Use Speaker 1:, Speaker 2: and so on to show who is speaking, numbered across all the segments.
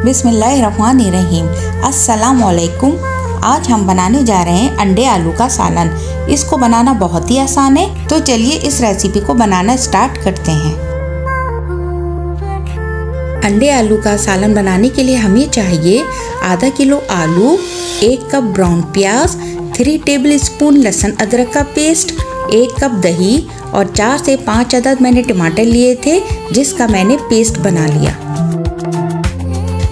Speaker 1: बिस्मिल्लाहिर्रहमानिर्रहीम। अस्सलामुअलैकुम। आज हम बनाने जा रहे हैं अंडे आलू का सालन। इसको बनाना बहुत ही आसान है, तो चलिए इस रेसिपी को बनाना स्टार्ट करते हैं। अंडे आलू का सालन बनाने के लिए हमें चाहिए आधा किलो आलू, 1 कप ब्राउन प्याज, 3 टेबलस्पून लहसुन अदरक का पेस्ट, 1 कप दही और 4 से 5 अदद मैंने टमाटर लिए थे, जिसका मैंने पेस्ट बना लिया।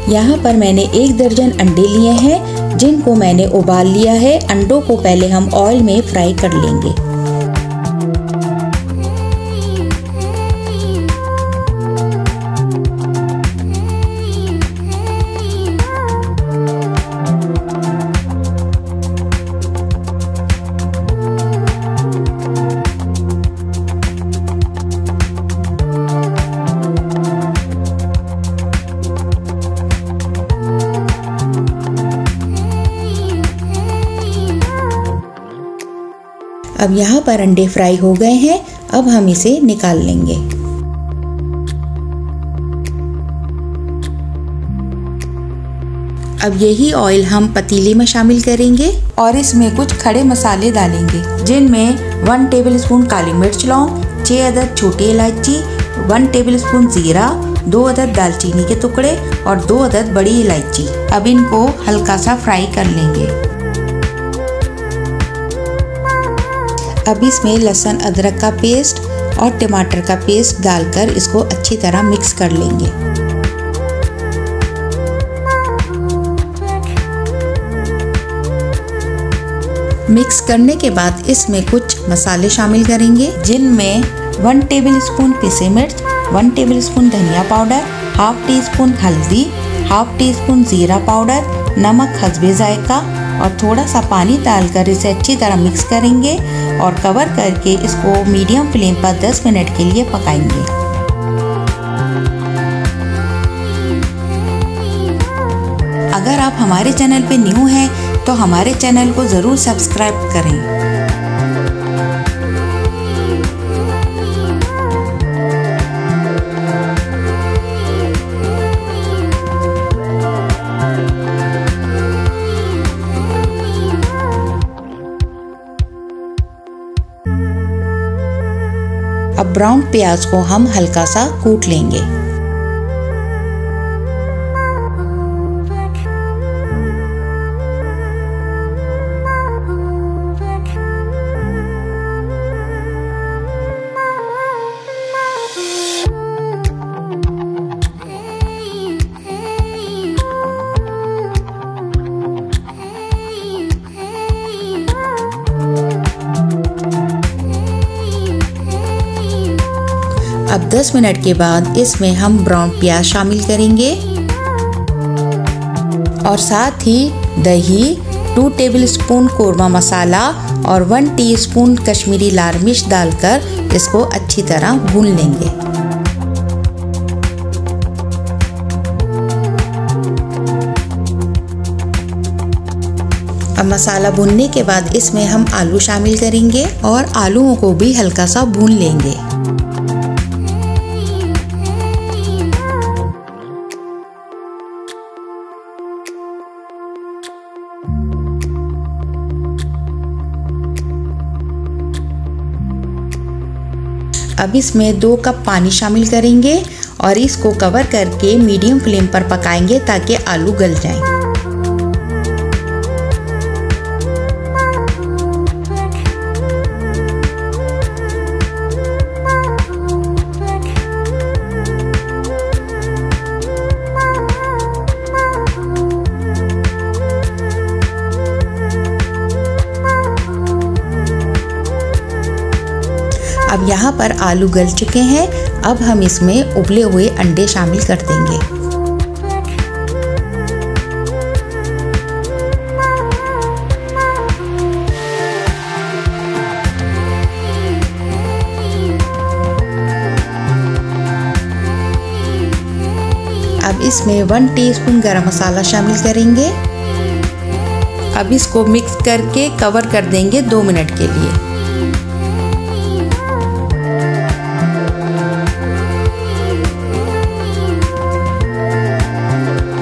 Speaker 1: यहाँ पर मैंने 1 दर्जन अंडे लिए हैं, जिनको मैंने उबाल लिया है। अंडों को पहले हम ऑयल में फ्राई कर लेंगे। अब यहाँ पर अंडे फ्राई हो गए हैं, अब हम इसे निकाल लेंगे। अब यही ऑयल हम पतीले में शामिल करेंगे और इसमें कुछ खड़े मसाले डालेंगे, जिनमें 1 टेबलस्पून काली मिर्च लौंग, 6 अदद छोटी इलायची, 1 टेबलस्पून जीरा, 2 अदद दालचीनी के टुकड़े और 2 अदद बड़ी इलायची। अब इनको हल्का सा फ्राई कर लेंगे। अब इसमें लहसुन अदरक का पेस्ट और टमाटर का पेस्ट डालकर इसको अच्छी तरह मिक्स कर लेंगे। मिक्स करने के बाद इसमें कुछ मसाले शामिल करेंगे, जिनमें 1 टेबलस्पून पिसे मिर्च, 1 टेबलस्पून धनिया पाउडर, हाफ टी स्पून हल्दी, हाफ टी स्पून जीरा पाउडर, नमक हस्बे जायका और थोड़ा सा पानी डालकर इसे अच्छी तरह मिक्स करेंगे और कवर करके इसको मीडियम फ्लेम पर 10 मिनट के लिए पकाएंगे। अगर आप हमारे चैनल पे न्यू हैं तो हमारे चैनल को ज़रूर सब्सक्राइब करें। अब ब्राउन प्याज को हम हल्का सा कूट लेंगे। अब 10 मिनट के बाद इसमें हम ब्राउन प्याज शामिल करेंगे और साथ ही दही, 2 टेबलस्पून कोरमा मसाला और 1 टीस्पून कश्मीरी लाल मिर्च डालकर इसको अच्छी तरह भून लेंगे। अब मसाला भूनने के बाद इसमें हम आलू शामिल करेंगे और आलूओं को भी हल्का सा भून लेंगे। अब इसमें 2 कप पानी शामिल करेंगे और इसको कवर करके मीडियम फ्लेम पर पकाएंगे ताकि आलू गल जाएं। अब यहाँ पर आलू गल चुके हैं, अब हम इसमें उबले हुए अंडे शामिल कर देंगे। अब इसमें 1 टीस्पून गरम मसाला शामिल करेंगे। अब इसको मिक्स करके कवर कर देंगे 2 मिनट के लिए।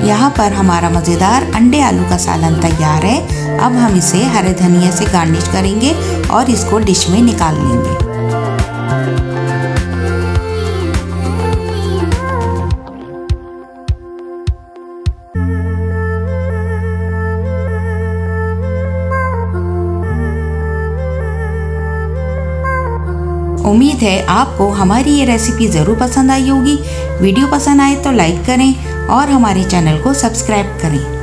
Speaker 1: यहाँ पर हमारा मज़ेदार अंडे आलू का सालन तैयार है। अब हम इसे हरे धनिया से गार्निश करेंगे और इसको डिश में निकाल लेंगे। उम्मीद है आपको हमारी ये रेसिपी ज़रूर पसंद आई होगी। वीडियो पसंद आए तो लाइक करें और हमारे चैनल को सब्सक्राइब करें।